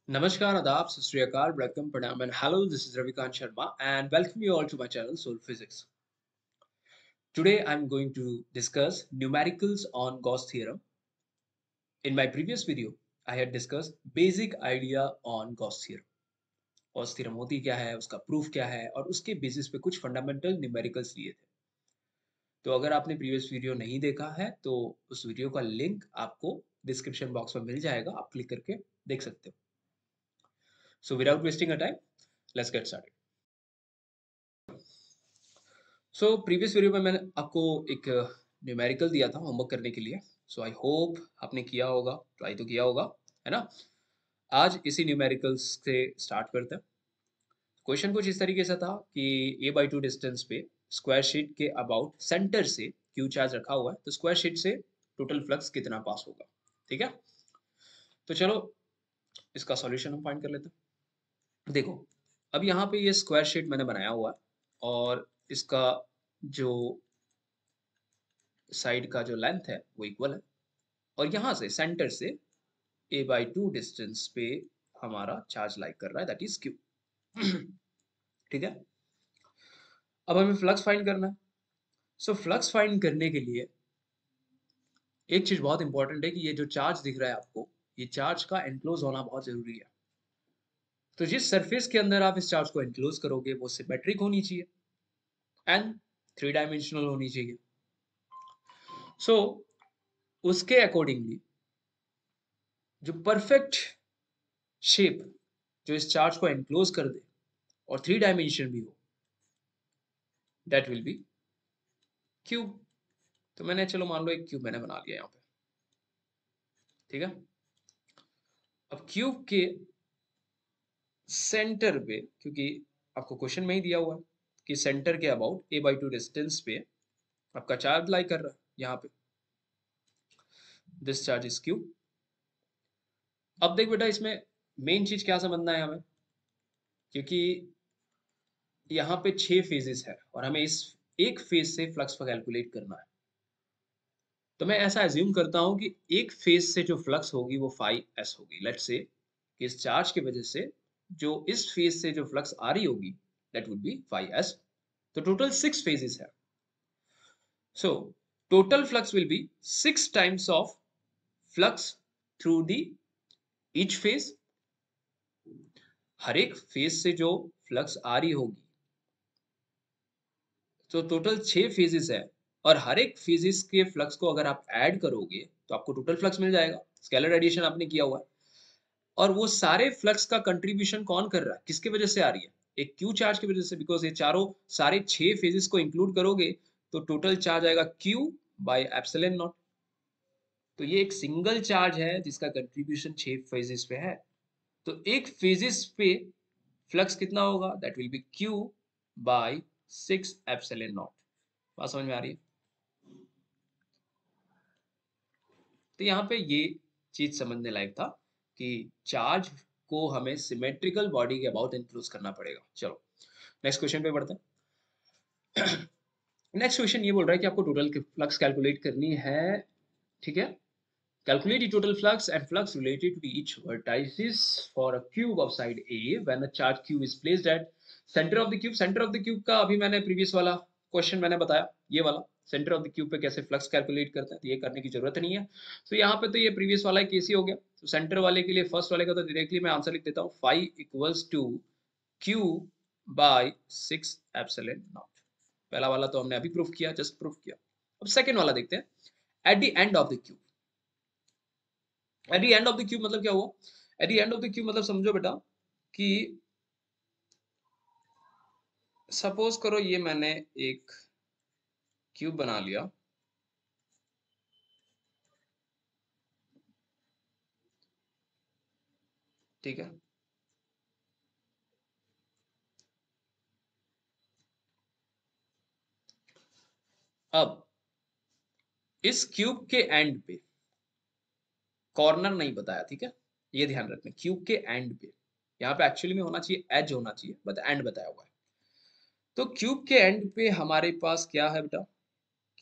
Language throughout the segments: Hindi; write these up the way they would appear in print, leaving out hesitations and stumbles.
Namaskar, Adab, Sat Sri Akal, welcome, Pranam, and hello. This is Ravikant Sharma, and welcome you all to my channel Soul Physics. Today, I'm going to discuss numericals on Gauss theorem. In my previous video, I had discussed basic idea on Gauss theorem. Gauss theorem होती क्या है, उसका प्रूफ क्या है, और उसके बेसिस पे कुछ फंडामेंटल न्यूमेरिकल्स लिए थे. तो अगर आपने प्रीवियस वीडियो नहीं देखा है, तो उस वीडियो का लिंक आपको डिस्क्रिप्शन बॉक्स में मिल जाएगा. आप क्लिक करके देख सकते हो. So without wasting a time, let's get started. Previous video में मैंने आपको एक न्यूमेरिकल दिया था होमवर्क करने के लिए. आई होप आपने किया होगा, ट्राई तो किया होगा, है ना. आज इसी न्यूमेरिकल्स से स्टार्ट करते हैं. क्वेश्चन कुछ इस तरीके से था कि a/2 डिस्टेंस पे स्क्वायर शीट के अबाउट सेंटर से क्यू चार्ज रखा हुआ है, तो स्क्वायर शीट से टोटल फ्लक्स कितना पास होगा. ठीक है, तो चलो इसका सॉल्यूशन हम फाइंड कर लेते हैं. देखो, अब यहाँ पे ये स्क्वायर शीट मैंने बनाया हुआ है और इसका जो साइड का जो लेंथ है वो इक्वल है, और यहाँ से सेंटर से a/2 डिस्टेंस पे हमारा चार्ज लाइक कर रहा है, दैट इज क्यू. ठीक है, अब हमें फ्लक्स फाइंड करना है. फ्लक्स फाइंड करने के लिए एक चीज बहुत इंपॉर्टेंट है कि ये जो चार्ज दिख रहा है आपको, ये चार्ज का एनक्लोज होना बहुत जरूरी है. तो जिस सरफेस के अंदर आप इस चार्ज को एनक्लोज करोगे वो सिमेट्रिक होनी चाहिए एंड थ्री डायमेंशनल होनी चाहिए. सो उसके अकॉर्डिंगली जो परफेक्ट शेप जो इस चार्ज को एनक्लोज कर दे और थ्री डायमेंशन भी हो, दैट विल बी क्यूब. तो मैंने, चलो मान लो एक क्यूब मैंने बना लिया यहाँ पे. ठीक है, अब क्यूब के सेंटर पे, क्योंकि आपको क्वेश्चन में ही दिया हुआ है कि सेंटर के अबाउट a/2 डिस्टेंस पे आपका चार्ज लाई कर रहा है यहाँ पे, दिस चार्ज इज क्यूब. अब देख बेटा, इसमें मेन चीज क्या समझना है हमें, क्योंकि यहाँ पे 6 फेजेस है और हमें इस एक फेज से फ्लक्स को कैलकुलेट करना है. तो मैं ऐसा एज्यूम करता हूं कि एक फेज से जो फ्लक्स होगी वो फाई एस होगी. लेट्स से कि इस चार्ज की वजह से जो इस फेज से जो फ्लक्स आ रही होगी that would be phi S. तो टोटल 6 फेजेस है. So total flux will be 6 times of flux through the each phase. हर एक फेज से जो फ्लक्स आ रही होगी, तो टोटल 6 फेजेस है, और हर एक फेजेस के फ्लक्स को अगर आप ऐड करोगे तो आपको टोटल फ्लक्स मिल जाएगा. स्केलर एडिशन आपने किया हुआ है, और वो सारे फ्लक्स का कंट्रीब्यूशन कौन कर रहा है, किसकी वजह से आ रही है, एक क्यू चार्ज की वजह से. बिकॉज ये चारों सारे 6 फेजेस को इंक्लूड करोगे तो टोटल चार्ज आएगा क्यू बाय एप्सिलॉन नॉट. तो ये एक सिंगल चार्ज है जिसका कंट्रीब्यूशन 6 फेजेस पे है. तो एक फेजेस पे फ्लक्स कितना होगा, that will be Q by 6 epsilon naught. बात समझ में आ रही है. तो यहाँ पे ये चीज समझने लायक था कि चार्ज को हमें सिमेट्रिकल बॉडी के अबाउट इंक्लूड करना पड़ेगा. चलो नेक्स्ट क्वेश्चन पे बढ़ते हैं. नेक्स्ट क्वेश्चन ये बोल रहा है कि आपको टोटल फ्लक्स कैलकुलेट करनी है. ठीक है, calculate the total flux and flux related to each vertices for a cube of side A when a charge q is placed at center of the cube. center of the cube का अभी मैंने प्रीवियस वाला क्वेश्चन मैंने बताया, ये वाला सेंटर ऑफ द क्यूब पे कैसे फ्लक्स कैलकुलेट करते हैं, तो ये करने की जरूरत नहीं है. तो यहाँ पे तो ये प्रीवियस वाला केस ही हो गया. तो सेंटर वाले के लिए, फर्स्ट वाले का तो डायरेक्टली मैं आंसर लिख देता हूँ, phi equals to Q by 6 epsilon naught. पहला वाला तो हमने अभी प्रूफ किया, जस्ट प्रूफ किया. अब सेकेंड वाला देखते हैं. At the end of the cube, at the end of the cube मतलब क्या हुआ, at the end of the cube मतलब समझो बेटा कि सपोज करो ये मैंने एक क्यूब बना लिया. ठीक है, अब इस क्यूब के एंड पे कॉर्नर नहीं बताया. ठीक है, ये ध्यान रखना, क्यूब के एंड पे, यहाँ पे एक्चुअली में होना चाहिए एज होना चाहिए, बट एंड बताया हुआ है. तो क्यूब के एंड पे हमारे पास क्या है बेटा,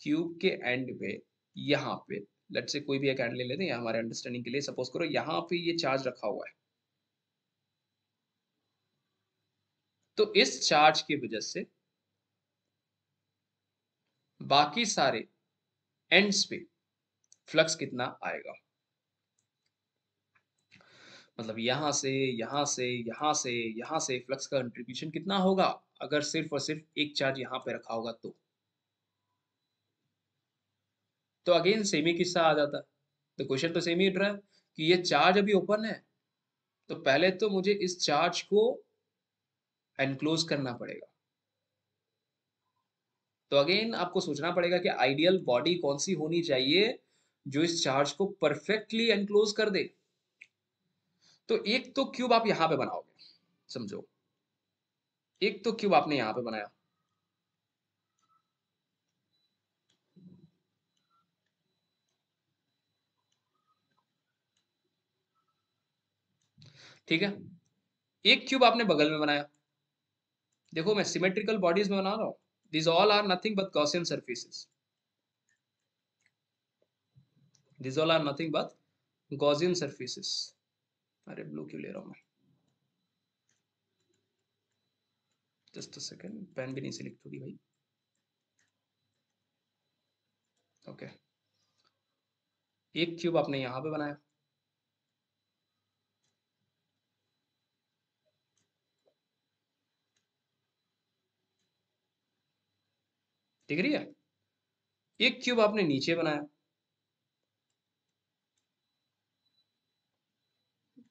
क्यूब के एंड पे यहाँ पे लेट्स से कोई भी एक एंड ले लेते हैं हमारे अंडरस्टैंडिंग के लिए. सपोज करो यहाँ पे ये चार्ज रखा हुआ है. तो इस चार्ज की वजह से बाकी सारे एंड्स पे फ्लक्स कितना आएगा, मतलब यहां से यहां से यहां से यहां से फ्लक्स का कंट्रीब्यूशन कितना होगा अगर सिर्फ और सिर्फ एक चार्ज यहां पे रखा होगा तो अगेन सेम ही किस्सा आ जाता है। तो क्वेश्चन तो सेम ही उठ रहा है कि ये चार्ज अभी ओपन है, तो पहले तो मुझे इस चार्ज को एनक्लोज करना पड़ेगा। तो अगेन आपको सोचना पड़ेगा कि आइडियल बॉडी कौन सी होनी चाहिए जो इस चार्ज को परफेक्टली एनक्लोज कर दे। तो एक तो क्यूब आप यहां पे बनाओगे, समझो, एक तो क्यूब आपने यहां पे बनाया, ठीक है, एक क्यूब आपने बगल में बनाया। देखो मैं सिमेट्रिकल बॉडीज में बना रहा हूं, this all are nothing but Gaussian surfaces, this all are nothing but Gaussian surfaces. अरे ब्लू क्यों ले रहा हूं मैं, जस्ट अ सेकंड, पेन भी नहीं सिलेक्ट होगी भाई। ओके, एक क्यूब आपने यहां पे बनाया, दिख रही है, एक क्यूब आपने नीचे बनाया,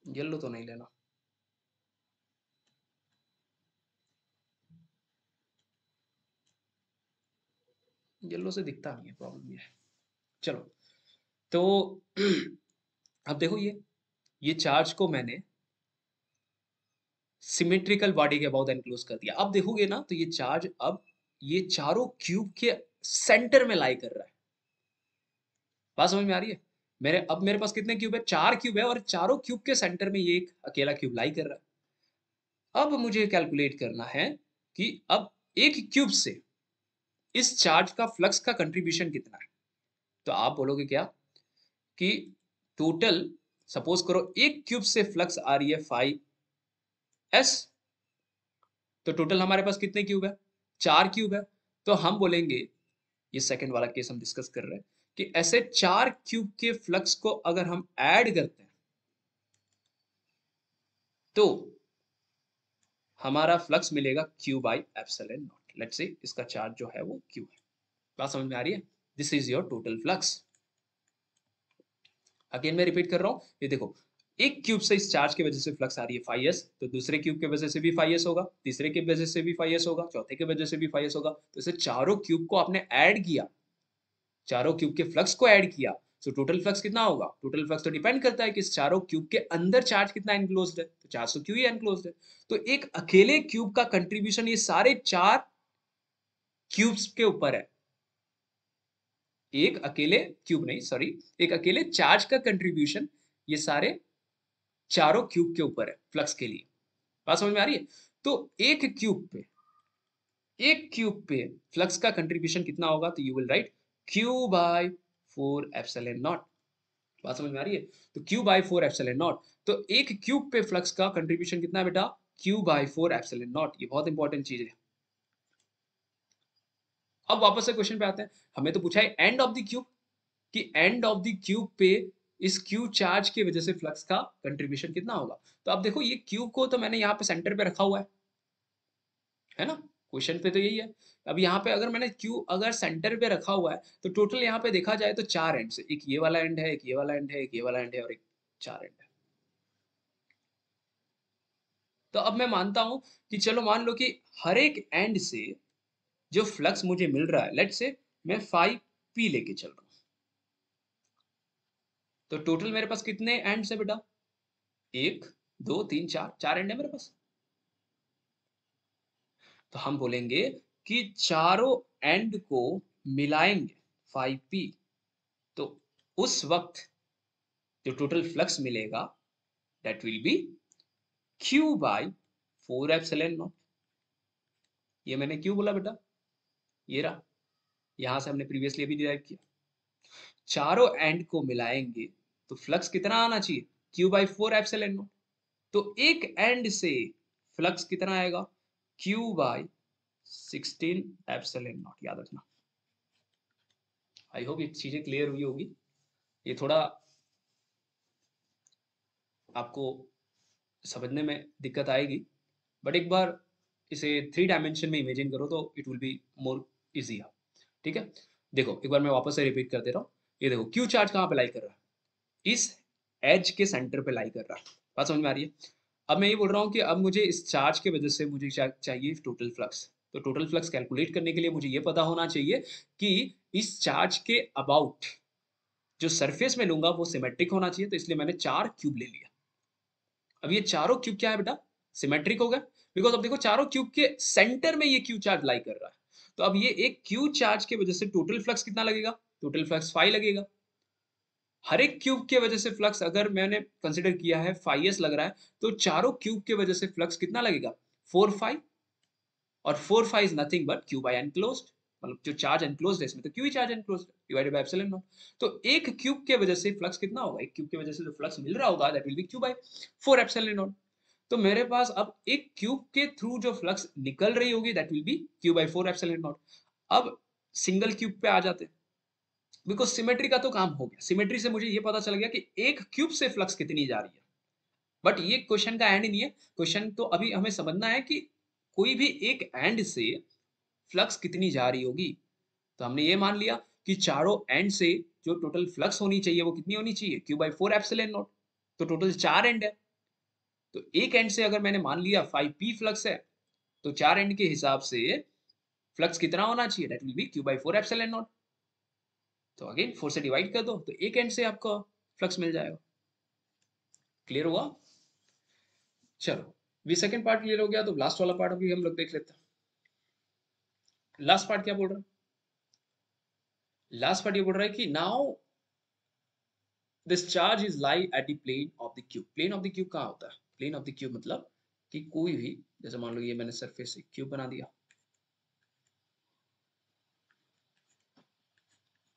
येलो तो नहीं लेना, येलो से दिखता नहीं है, प्रॉब्लम ये है। चलो, तो अब देखो ये चार्ज को मैंने सिमेट्रिकल बॉडी के अबाउट एनक्लोज कर दिया। अब देखोगे ना तो ये चार्ज अब ये चारों क्यूब के सेंटर में लाई कर रहा है। बात समझ में आ रही है? मेरे पास कितने क्यूब है, चार क्यूब है, और चारों क्यूब के सेंटर में ये एक अकेला क्यूब लाई कर रहा है। अब मुझे कैलकुलेट करना है कि अब एक क्यूब से इस चार्ज का फ्लक्स का कंट्रीब्यूशन कितना है। तो आप बोलोगे क्या कि टोटल, सपोज करो एक क्यूब से फ्लक्स आ रही है 5s, तो टोटल हमारे पास कितने क्यूब है, चार क्यूब है। तो हम बोलेंगे, ये सेकंड वाला केस हम डिस्कस कर रहे हैं, कि ऐसे चार क्यूब के फ्लक्स को अगर हम ऐड करते हैं तो हमारा फ्लक्स मिलेगा Q by epsilon not. Let's say इसका चार्ज जो है वो क्यू है। बात समझ में आ रही है? This is your total flux. Again मैं रिपीट कर रहा हूं, ये देखो, एक क्यूब से इस चार्ज की वजह से फ्लक्स आ रही है 5s, तो दूसरे क्यूब की वजह से भी 5s होगा, तीसरे की वजह से भी 5s होगा, चौथे की वजह से भी 5s होगा। तो इसे चारों क्यूब को आपने ऐड किया, चारों क्यूब के फ्लक्स को ऐड किया, तो टोटल फ्लक्स कितना होगा। टोटल फ्लक्स तो डिपेंड करता है कि इस चारों क्यूब के अंदर चार्ज कितना एनक्लोज्ड है, तो चार्ज तो क्यू ही एनक्लोज्ड है। तो एक अकेले क्यूब का कंट्रीब्यूशन ये सारे चार क्यूब्स के ऊपर है। एक अकेले क्यूब नहीं, सॉरी, एक अकेले चार्ज का कंट्रीब्यूशन ये सारे चारों क्यूब के ऊपर है फ्लक्स के लिए। बात समझ में आ रही है? तो एक क्यूब पे फ्लक्स का कंट्रीब्यूशन कितना होगा, तो you will write Q by 4 epsilon naught. बात समझ में आ रही है? तो क्यू बाय 4 एप्सिलॉन नॉट, तो एक क्यूब पे फ्लक्स का कंट्रीब्यूशन कितना है बेटा, क्यू बाय 4 एप्सिलॉन नॉट। ये बहुत इंपॉर्टेंट चीज है। अब वापस से क्वेश्चन पे आते हैं, हमें तो पूछा है एंड ऑफ द क्यूब, कि एंड ऑफ द क्यूब पे इस क्यू चार्ज की वजह से फ्लक्स का कंट्रीब्यूशन कितना होगा। तो अब देखो, ये क्यूब को तो मैंने यहाँ पे सेंटर पे रखा हुआ है ना, क्वेश्चन पे तो यही है। अब यहाँ पे अगर मैंने क्यू अगर सेंटर पे रखा हुआ है तो टोटल यहाँ पे देखा जाए तो चार एंड है, एक ये वाला एंड है, एक ये वाला एंड है, एक ये वाला एंड है, और एक चार एंड है। तो अब मैं मानता हूं कि चलो मान लो कि हर एक एंड से जो फ्लक्स मुझे मिल रहा है, लेट्स से मैं 5p लेके चल रहा हूं, तो टोटल मेरे पास कितने एंड्स है बेटा, एक, दो, तीन, चार, चार एंड है मेरे पास। तो हम बोलेंगे कि चारों एंड को मिलाएंगे 5p, तो उस वक्त जो टोटल फ्लक्स मिलेगा that will B q by 4 epsilon not. ये मैंने क्यों बोला बेटा, ये रहा, यहां से हमने प्रीवियसली अभी डिराइव किया, चारों एंड को मिलाएंगे तो फ्लक्स कितना आना चाहिए, q बाई 4 एप्सिलॉन नॉट। तो एक एंड से फ्लक्स कितना आएगा, Q बाय 16 एप्सिलॉन नॉट, याद रखना। आई होप ये चीजें क्लियर हुई होगी। ये थोड़ा आपको समझने में दिक्कत आएगी, बट एक बार इसे 3 डायमेंशन में इमेजिन करो तो it will be more easy. ठीक है, देखो एक बार मैं वापस से रिपीट कर दे रहा हूँ। ये देखो क्यू चार्ज कहाँ पे लाई कर रहा है, इस एज के सेंटर पे लाई कर रहा है। बात समझ में आ रही है? अब मैं ये बोल रहा हूँ कि अब मुझे इस चार्ज के वजह से मुझे चाहिए टोटल फ्लक्स। तो टोटल फ्लक्स कैलकुलेट करने के लिए मुझे ये पता होना चाहिए कि इस चार्ज के अबाउट जो सरफेस में लूंगा वो सिमेट्रिक होना चाहिए। तो इसलिए मैंने 4 क्यूब ले लिया। अब ये चारों क्यूब क्या है बेटा, सिमेट्रिक हो गया। बिकॉज अब देखो चारों क्यूब के सेंटर में ये क्यू चार्ज लाई कर रहा है। तो अब ये एक क्यू चार्ज की वजह से टोटल फ्लक्स कितना लगेगा, टोटल फ्लक्स फाई लगेगा। हर एक क्यूब के वजह से फ्लक्स अगर मैंने कंसिडर किया है फाई एस लग रहा है, तो चारों क्यूब के वजह से फ्लक्स कितना लगेगा, 4 फाई। और 4 phi is nothing but Q by enclosed, मतलब जो चार्ज एनक्लोज्ड है इसमें तो क्यू ही charge enclosed divided by epsilon naught. तो एक क्यूब के वजह से फ्लक्स कितना होगा, एक क्यूब के वजह से जो फ्लक्स मिल रहा होगा that will be Q by 4 epsilon naught. तो मेरे पास अब एक क्यूब के थ्रू जो फ्लक्स निकल रही होगी that will be Q by 4 epsilon naught. अब सिंगल क्यूब पे आ जाते हैं, बिकॉज सिमेट्री का तो काम हो गया। सिमेट्री से मुझे ये पता चल गया कि एक क्यूब से फ्लक्स कितनी जा रही है। बट ये क्वेश्चन का एंड नहीं है। क्वेश्चन तो अभी हमें समझना है कि कोई भी एक एंड से फ्लक्स कितनी जा रही होगी। तो हमने ये मान लिया कि चारों एंड से जो टोटल फ्लक्स होनी चाहिए वो कितनी होनी चाहिए, क्यू बाई 4 एप्सिलॉन नॉट। तो टोटल 4 एंड है, तो एक एंड से अगर मैंने मान लिया 5p फ्लक्स है, तो 4 एंड के हिसाब से फ्लक्स कितना होना चाहिए, that will be Q by 4 epsilon naught. तो अगेन 4 से डिवाइड कर दो तो एक एंड से आपका फ्लक्स मिल जाएगा। क्लियर हुआ? चलो, भी सेकंड पार्ट क्लियर हो गया, तो लास्ट वाला पार्ट भी हम लोग देख लेते हैं। लास्ट पार्ट क्या बोल रहा है, लास्ट पार्ट ये बोल रहा है कि now this charge is lie at the plane of the cube. Plane of the cube कहाँ होता है, प्लेन ऑफ द क्यूब मतलब कि कोई भी, जैसे मान लो ये मैंने सरफेस से क्यूब बना दिया।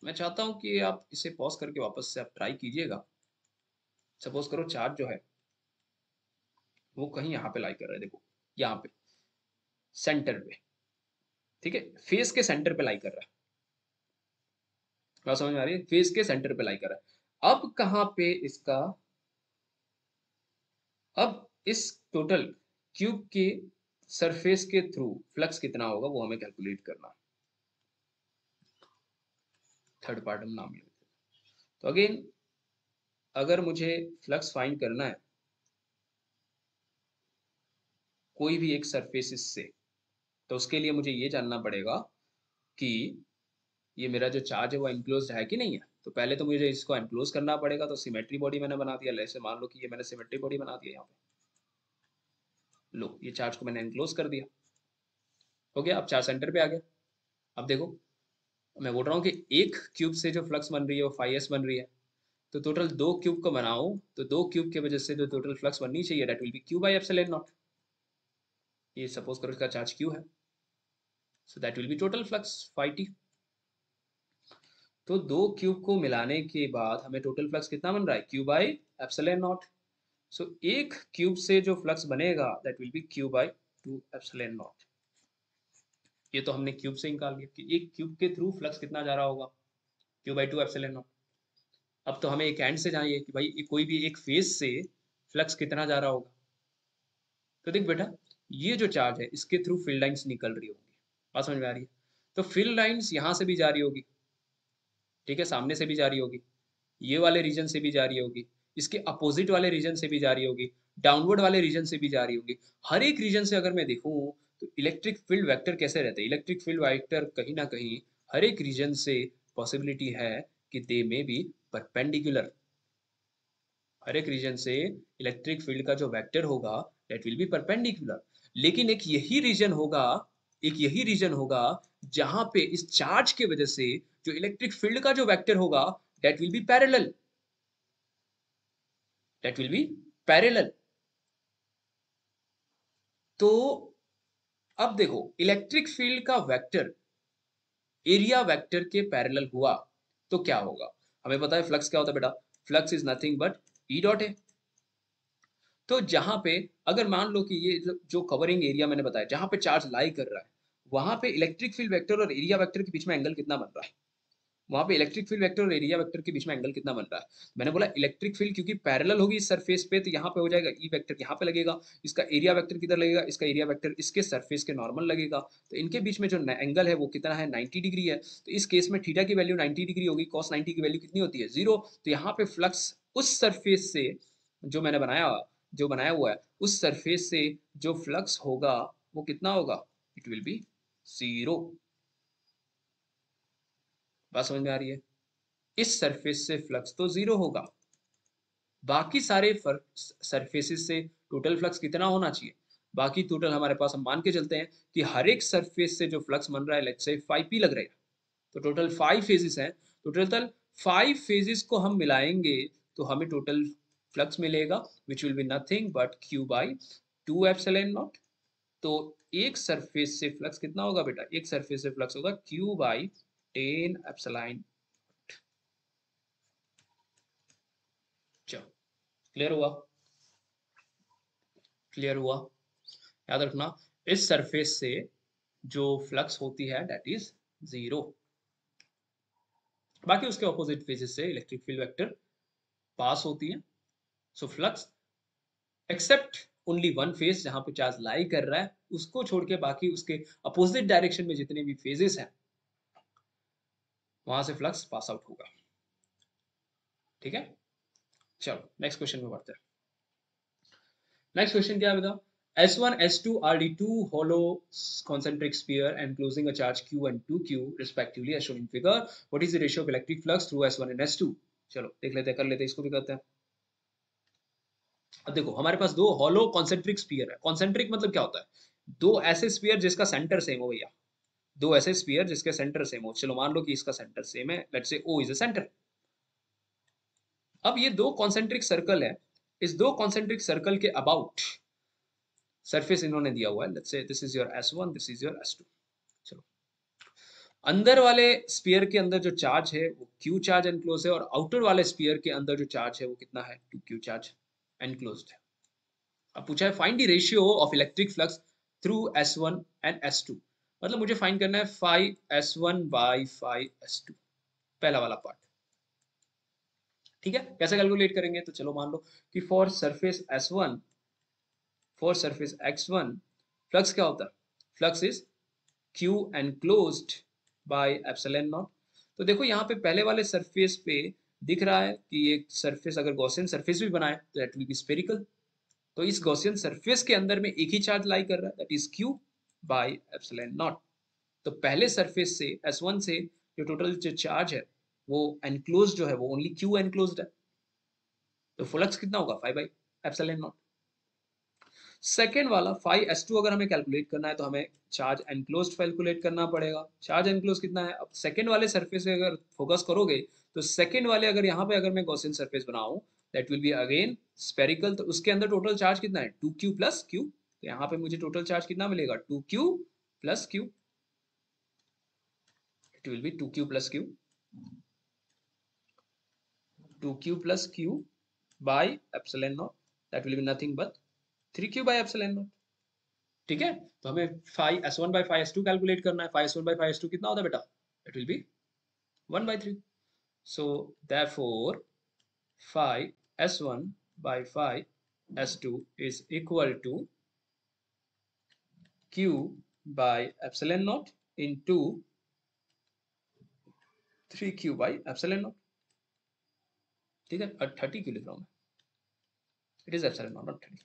मैं चाहता हूं कि आप इसे पॉज करके वापस से आप ट्राई कीजिएगा। सपोज करो चार्ज जो है वो कहीं यहाँ पे लाई कर रहा है, देखो यहाँ पे सेंटर पे, ठीक है, फेस के सेंटर पे लाई कर रहा है। बात समझ में आ रही है? फेस के सेंटर पे लाई कर रहा है। अब कहाँ पे इसका, अब इस टोटल क्यूब के सरफेस के थ्रू फ्लक्स कितना होगा वो हमें कैलकुलेट करना है। थर्ड पार्ट हम नाम लेते हैं। तो अगेन अगर मुझे फ्लक्स फाइंड करना है कोई भी एक सरफेसिस से, तो उसके लिए मुझे ये जानना पड़ेगा कि ये मेरा जो चार्ज है वो एनक्लोज्ड है कि नहीं है। तो पहले तो मुझे इसको एनक्लोज करना पड़ेगा। तो सिमेट्री बॉडी मैंने बना दिया, जैसे मान लो कि ये मैंने सिमेट्री बॉडी बना दिया। यहाँ पे लो ये चार्ज को मैंने एनक्लोज कर दिया, हो गया। अब चार्ज सेंटर पे आ गया। अब देखो मैं बोल रहा हूँ कि एक क्यूब से जो फ्लक्स बन रही है वो 5s बन रही है। तो टोटल 2 क्यूब को बनाऊं तो 2 क्यूब की वजह से जो टोटल फ्लक्स बननी चाहिए that will be Q by epsilon not. ये सपोज करो इसका चार्ज क्यू है, so that will B total flux 5t। तो 2 क्यूब को मिलाने के बाद हमें टोटल फ्लक्स कितना बन रहा है, क्यू बाई एप्सिलॉन नॉट। सो एक क्यूब से जो फ्लक्स बनेगा that will be Q by 2 epsilon not. ये तो हमने क्यूब से निकाल लिया कि एक क्यूब के थ्रू फ्लक्स कितना जा रहा होगा, क्यू बाई 2 एप्सिलॉन नॉट। अब तो हमें एक एंड से जानिए कि भाई कोई भी एक फेस से फ्लक्स कितना जा रहा होगा। तो देख बेटा ये जो चार्ज है इसके थ्रू फील्ड लाइंस निकल रही होंगी। बात समझ में आ रही है? तो फील्ड लाइंस यहाँ से भी जा रही होगी, ठीक है, सामने से भी जा रही होगी, ये वाले रीजन से भी जा रही होगी, इसके अपोजिट वाले रीजन से भी जा रही होगी, डाउनवर्ड वाले रीजन से भी जा रही होगी। हर एक रीजन से अगर मैं देखूं तो इलेक्ट्रिक फील्ड वेक्टर कैसे रहते हैं, इलेक्ट्रिक फील्ड वेक्टर कहीं ना कहीं हर एक रीजन से पॉसिबिलिटी है कि दे में बी परपेंडिकुलर। हर एक रीजन से इलेक्ट्रिक फील्ड का जो वेक्टर होगा दैट विल बी परपेंडिकुलर। लेकिन एक यही रीजन होगा जहां पे इस चार्ज के वजह से जो इलेक्ट्रिक फील्ड का जो वेक्टर होगा that will B parallel, that will B parallel. तो अब देखो इलेक्ट्रिक फील्ड का वेक्टर एरिया वेक्टर के पैरेलल हुआ तो क्या होगा। हमें पता है फ्लक्स क्या होता है बेटा, flux is nothing but E dot है। तो जहाँ पे अगर मान लो कि ये जो कवरिंग एरिया मैंने बताया जहाँ पे चार्ज लाई कर रहा है, वहाँ पे इलेक्ट्रिक फील्ड वेक्टर और एरिया वेक्टर के बीच में एंगल कितना बन रहा है? वहाँ पे इलेक्ट्रिक फील्ड वेक्टर और एरिया वेक्टर के बीच में एंगल कितना बन रहा है? मैंने बोला इलेक्ट्रिक फील्ड क्योंकि पैरेलल होगी इस सरफेस पे, तो यहाँ पे हो जाएगा ई वेक्टर यहाँ पे लगेगा, इसका एरिया वेक्टर किधर लगेगा? इसका एरिया वेक्टर इसके सरफेस के नॉर्मल लगेगा। तो इनके बीच में जो एंगल है वो कितना है? 90 डिग्री है। तो इस केस में थीटा की वैल्यू 90 डिग्री होगी, कॉस 90 की वैल्यू कितनी होती है? 0। तो यहाँ पे फ्लक्स उस सरफेस से जो मैंने बनाया हुआ है, उस सरफेस से जो फ्लक्स होगा वो कितना होगा? It will B 0। बात समझ में आ रही है? इस सरफेस से फ्लक्स तो 0 होगा, बाकी सारे सरफेसेस से टोटल फ्लक्स कितना होना चाहिए? बाकी टोटल हमारे पास हम मान के चलते हैं कि हर एक सरफेस से जो फ्लक्स बन रहा है लेट्स से 5p लग रहा है, तो टोटल 5 फेजेस हैं। तो टोटल 5 फेजेस को हम मिलाएंगे तो हमें टोटल फ्लक्स मिलेगा विच will be nothing but q by 2 epsilon naught. तो एक सरफेस से फ्लक्स कितना होगा बेटा? एक सरफेस से फ्लक्स होगा q बाई 10 एप्सिलॉन। चलो, क्लियर हुआ? क्लियर हुआ? याद रखना, इस सरफेस से जो फ्लक्स होती है दैट इज 0, बाकी उसके ऑपोजिट फेजेस से इलेक्ट्रिक फील्ड वेक्टर पास होती है। So flux except only one face जहां पे चार्ज लाई कर रहा है, उसको छोड़ के बाकी उसके अपोजिट डायरेक्शन में जितने भी फेजेस हैं वहां से फ्लक्स पास आउट होगा। ठीक है, चलो नेक्स्ट क्वेश्चन में बढ़ते हैं। नेक्स्ट क्वेश्चन क्या है बताओ? S1, S2 are the two hollow concentric sphere enclosing a charge Q and 2Q respectively as shown in figure. What is the ratio of electric flux through S1 and S2? चलो देख लेते हैं, कर लेते हैं, इसको भी करते हैं। अब देखो हमारे पास दो हॉलो कॉन्सेंट्रिक स्फीयर है। कॉन्सेंट्रिक मतलब क्या होता है? दो ऐसे स्फीयर जिसका सेंटर सेम हो भैया, दो ऐसे स्फीयर जिसके सेंटर सेम हो। चलो मान लो कि इसका सेंटर सेम है, let's say O is a centre. अब ये दो कॉन्सेंट्रिक सर्कल है, इस दो कॉन्सेंट्रिक सर्कल के अबाउट सरफेस इन्होंने दिया हुआ है। Let's say this is your S1, this is your S2। चलो, अंदर वाले स्फीयर के अंदर जो चार्ज है वो Q चार्ज एनक्लोज है, और आउटर वाले स्फीयर के अंदर जो चार्ज है वो कितना है? 2Q चार्ज एनक्लोज्ड है। अब पूछा है find the ratio of electric flux through S1 and S2। मतलब मुझे फाइंड करना है 5S1 बाई 5S2, पहला वाला पार्ट। ठीक है, कैसे कैलकुलेट करेंगे? तो चलो मान लो कि for surface S1, for surface X1 flux क्या होता है? Flux is Q enclosed by epsilon naught. तो देखो यहाँ पे पहले वाले सरफेस पे दिख रहा है कि ये सरफेस अगर गॉसियन सरफेस भी बनाए तो दैट विल बी स्फेरिकल। तो इस गॉसियन सरफेस के अंदर में एक ही चार्ज लाई कर रहा है that is Q bye epsilon naught. तो पहले सरफेस से S1 से जो टोटल जो चार्ज है वो एनक्लोज जो है वो ओनली Q एनक्लोज्ड है, तो फ्लक्स कितना होगा? 5 बाई एप्सिलॉन नॉट। सेकेंड वाला 5S2 अगर हमें कैलकुलेट करना है तो हमें चार्ज एनक्लोज्ड कैलकुलेट करना पड़ेगा। चार्ज एनक्लोज कितना है? अब सेकेंड वाले सरफेस पे अगर फोकस करोगे तो सेकेंड वाले अगर यहाँ पे अगर मैं गॉसियन सरफेस बनाऊं that will be again spherical, तो उसके अंदर टोटल चार्ज कितना है? 2Q plus Q। तो यहाँ पे मुझे टोटल चार्ज कितना मिलेगा? 2Q plus Q। It will B 2Q plus Q, 2Q plus Q bye epsilon not, that will be nothing but 3Q bye epsilon naught. ठीक है, तो हमें 5S1 बाई 5S2 कैलकुलेट करना है। 5S1 बाई 5S2 कितना होता है बेटा? It will be 1/3। So therefore 5S1 by 5S2 is equal to Q by epsilon naught into 3Q by epsilon naught. ठीक है, 30 क्यों लिख रहा हूं मैं? It is epsilon naught, naught 30।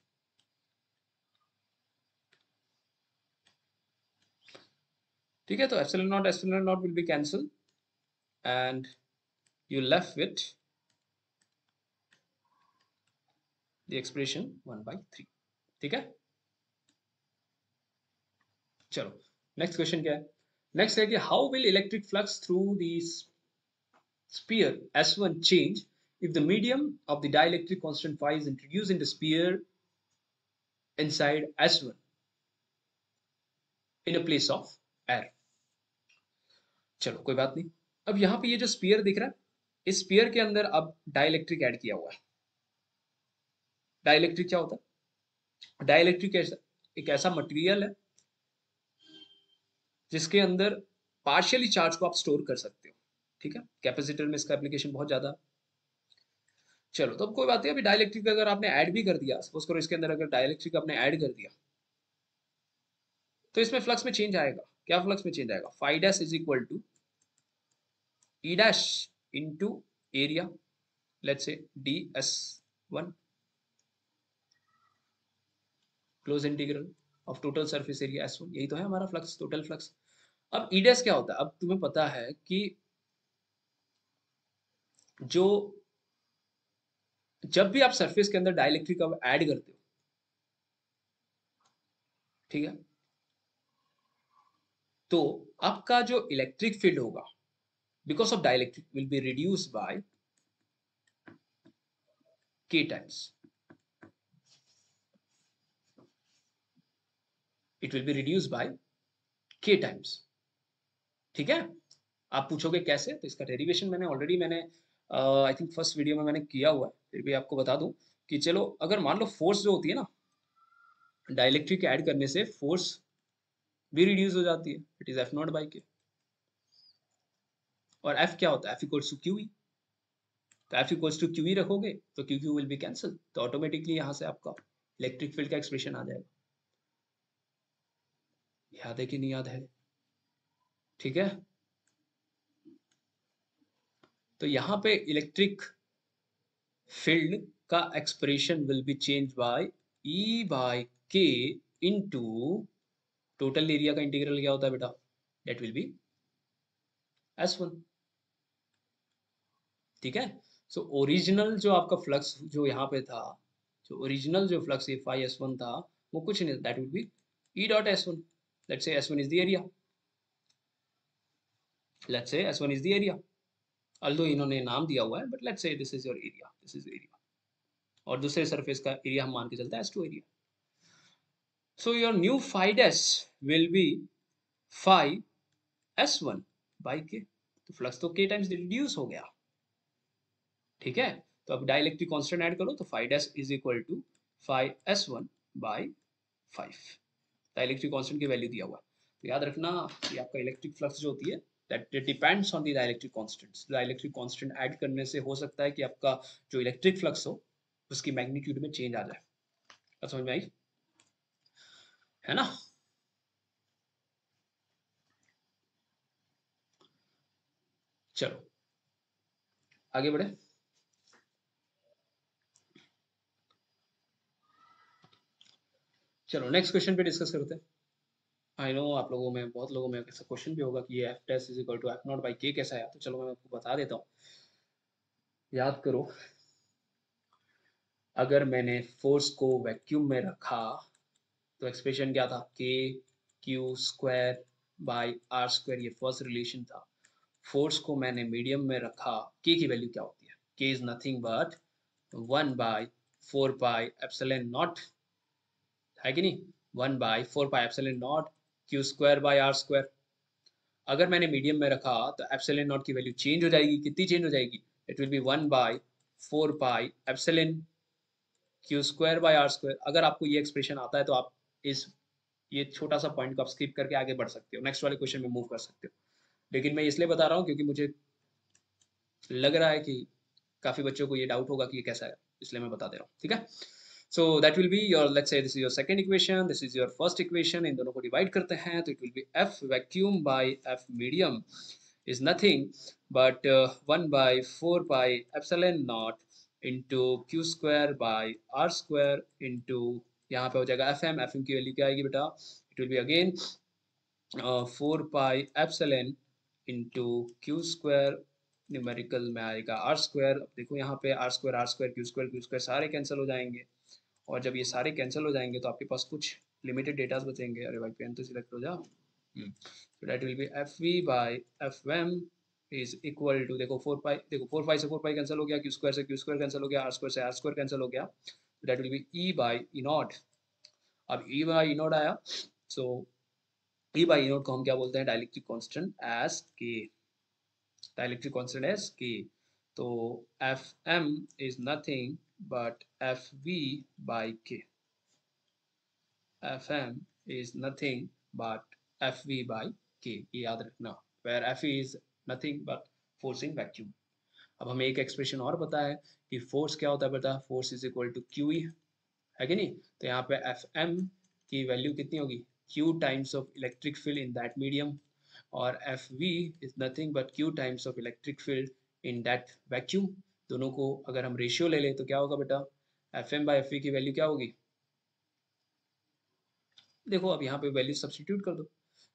ठीक है, तो epsilon naught will be cancel and you left with the expression 1/3। ठीक है, चलो नेक्स्ट क्वेश्चन क्या है? नेक्स्ट है कि how will electric flux through the sphere S1 change if the medium of the dielectric constant phi is introduced in the sphere inside S1 in a place of air। चलो कोई बात नहीं। अब यहाँ पे ये जो स्पीयर दिख रहा है, इस स्पीयर के अंदर अब डाइलेक्ट्रिक ऐड किया हुआ है। डाइलेक्ट्रिक क्या होता है? डाइलेक्ट्रिक एक ऐसा मटेरियल है जिसके अंदर पार्शियली चार्ज को आप स्टोर कर सकते हो, ठीक है। कैपेसिटर में इसका एप्लीकेशन बहुत ज्यादा। चलो तो अब कोई बात नहीं, अभी डाइलेक्ट्रिक अगर आपने ऐड भी कर दिया, सपोज करो इसके अंदर अगर डाइलेक्ट्रिक आपने ऐड कर दिया, तो इसमें फ्लक्स में चेंज आएगा। क्या फ्लक्स में चेंज आएगा? Phi dash is equal to E dash into area, let's say D S one, close integral of total surface area S one. यही तो है हमारा फ्लक्स, टोटल फ्लक्स। अब ई डैश क्या होता है? अब तुम्हें पता है कि जो जब भी आप सरफेस के अंदर डाइलेक्ट्रिक ऐड करते हो, ठीक है, तो आपका जो इलेक्ट्रिक फील्ड होगा because of dielectric will be reduce by k times, it will be reduce by k times, ठीक है। आप पूछोगे कैसे, तो इसका डेरिवेशन मैंने आई थिंक फर्स्ट वीडियो में मैंने किया हुआ है, फिर भी आपको बता दूं कि चलो अगर मान लो फोर्स जो होती है ना, डाइलेक्ट्रिक ऐड करने से फोर्स भी रिड्यूस हो जाती है, it is F not by K. और एफ क्या होता है? F equals to Q E. तो F equals to Q E रखोगे तो Q Q will be cancel, तो ऑटोमेटिकली यहाँ से आपका इलेक्ट्रिक फील्ड का एक्सप्रेशन आ जाएगा। याद है कि नहीं याद है? ठीक है, तो यहाँ पे इलेक्ट्रिक फील्ड का expression will be change bye E bye के इनटू टोटल एरिया का इंटीग्रल क्या होता है बेटा? That will B S one, ठीक है। सो ओरिजिनल जो आपका फ्लक्स जो यहाँ पे था, जो ओरिजिनल जो flux F I S one था, वो कुछ नहीं, that will be E dot S one. Let's say S one is the area, let's say S one is the area, although इन्होंने नाम दिया हुआ है, but let's say this is your area, this is area, और दूसरे सरफेस का एरिया हम मान के चलते हैं S two area. So your new phi dash will be phi S one by K, तो फ्लक्स तो के टाइम्स रिड्यूस हो गया, ठीक है। तो अब डाइलेक्ट्रिक कांस्टेंट ऐड करो, तो phi dash is equal to phi S one by 5, dielectric constant की वैल्यू दिया हुआ है। तो याद रखना कि आपका इलेक्ट्रिक फ्लक्स जो होती है that depends on the dielectric constants. Dielectric constant add करने से हो सकता है कि आपका जो इलेक्ट्रिक फ्लक्स हो उसकी मैग्नीट्यूड में चेंज आ जाए। बात समझ में आई है ना? चलो आगे बढ़े। चलो नेक्स्ट क्वेश्चन पे डिस्कस करते हैं। आई नो आप लोगों में, बहुत लोगों में ऐसा क्वेश्चन भी होगा कि ये F test is equal to F not by K कैसा है, तो चलो मैं आपको बता देता हूँ। याद करो, अगर मैंने फोर्स को वैक्यूम में रखा तो एक्सप्रेशन क्या था? K Q square by R square, ये फर्स्ट रिलेशन था। फोर्स को मैंने मीडियम में रखा, के की वैल्यू क्या होती है? K is nothing but 1 by 4 pi epsilon naught, है कि नहीं? 1 by 4 pi epsilon naught Q square by R square. अगर मैंने मीडियम में रखा तो एप्सिलॉन नॉट की वैल्यू चेंज हो जाएगी। कितनी चेंज हो जाएगी? It will be 1 by 4 pi epsilon Q square by R square. अगर आपको ये एक्सप्रेशन आता है तो आप इस ये छोटा सा पॉइंट को आप स्किप करके आगे बढ़ सकते हो, नेक्स्ट वाले क्वेश्चन में मूव कर सकते हो। लेकिन मैं इसलिए बता रहा हूँ क्योंकि मुझे लग रहा है कि काफी बच्चों को ये डाउट होगा कि ये कैसा है, इसलिए मैं बता दे रहा हूँ, ठीक है। So that will be your, let's say this is your second equation, this is your first equation, इन दोनों को डिवाइड करते हैं तो it will be F vacuum by F medium is nothing but 1 by 4 pi epsilon naught into q square by r square into, यहाँ पे हो जाएगा एफ एम की वैल्यू क्या आएगी बेटा? It will be again 4 pi epsilon into q square, numerical में आएगा आर स्क्वायर। अब देखो यहाँ पे आर स्क्वायर क्यू स्क्वायर सारे कैंसिल हो जाएंगे, और जब ये सारे कैंसिल हो जाएंगे तो आपके पास कुछ लिमिटेड डेटास बचेंगे। अरे भाई पेन तो सिलेक्ट हो जा। So that will be fv by fm is equal to, देखो 4 पाई, देखो 4 पाई से 4 पाई कैंसिल हो गया, क्यू स्क्वायर से क्यू स्क्वायर कैंसिल हो गया, आर स्क्वायर से आर स्क्वायर कैंसिल हो गया, that will be E by E naught. अब ई बाई ई नॉट आया, सो ई बाई ई नॉट को हम क्या बोलते हैं? Dielectric constant as K, dielectric constant as K. तो F M is nothing but F V by K, Fm is nothing but Fv by K, ये याद रखना, where Fe is nothing but force in vacuum. अब हमें एक एक्सप्रेशन और पता है कि फोर्स क्या होता है, पता है, force is equal to Q E, है कि नहीं? तो यहाँ पे एफ एम की वैल्यू कितनी होगी, Q times of electric field in that medium, और F V is nothing but Q times of electric field in that vacuum. दोनों को अगर हम रेशियो ले लें तो क्या होगा बेटा, F M by F V की वैल्यू क्या होगी, देखो अब यहाँ पे वैल्यू सब्सटीट्यूट कर दो।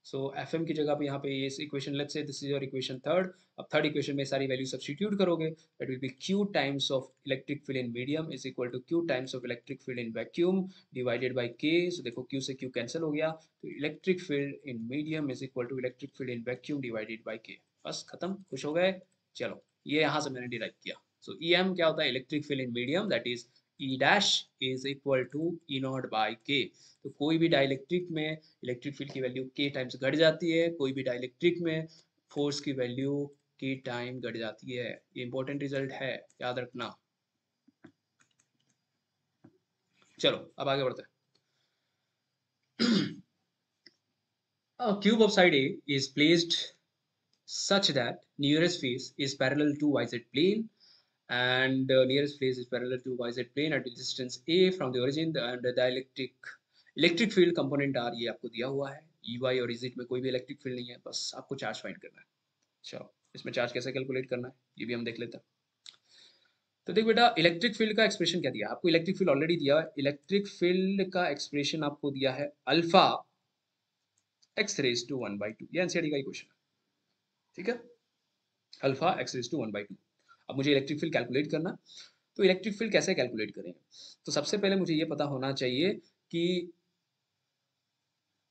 सो एफ एम की जगह पे यहाँ पे ये equation, let's say this is your equation third, अब थर्ड इक्वेशन में सारी वैल्यू सब्सटीट्यूट करोगे, that will be Q times of electric field in medium is equal to Q times of electric field in vacuum divided by K. So देखो क्यू से क्यू कैंसिल हो गया, तो electric field in medium is equal to electric field in vacuum divided by K. बस खत्म, खुश हो गए? चलो ये यहाँ से मैंने डिराइव किया। सो ई एम क्या होता है, electric field in medium, that is E dash is equal to E naught by K. तो कोई भी डाइलेक्ट्रिक में इलेक्ट्रिक फील्ड की वैल्यू के टाइम्स घट जाती है, कोई भी डाइलेक्ट्रिक में फोर्स की वैल्यू के टाइम घट जाती है। ये इंपॉर्टेंट रिजल्ट है, याद रखना। चलो अब आगे बढ़ते हैं। A cube of side A is placed such that nearest face is parallel to yz plane and nearest face is parallel to yz plane at distance a from the origin, and the electric field component are ये आपको दिया हुआ है, EY और EZ में कोई भी इलेक्ट्रिक फील्ड नहीं है, बस आपको चार्ज फाइंड करना है। चलो इसमें चार्ज कैसे कैलकुलेट करना है ये भी हम देख लेते हैं। तो देख बेटा, इलेक्ट्रिक फील्ड का एक्सप्रेशन क्या दिया आपको, इलेक्ट्रिक फील्ड ऑलरेडी दिया है, इलेक्ट्रिक फील्ड का एक्सप्रेशन आपको दिया है अल्फा एक्स रेज टू 1/2, ये एनसीईआरटी का ही क्वेश्चन है, ठीक है, अल्फा एक्स रेज टू 1/2। अब मुझे इलेक्ट्रिक फील्ड कैलकुलेट करना, तो इलेक्ट्रिक फील्ड कैसे कैलकुलेट करेंगे, तो सबसे पहले मुझे ये पता होना चाहिए कि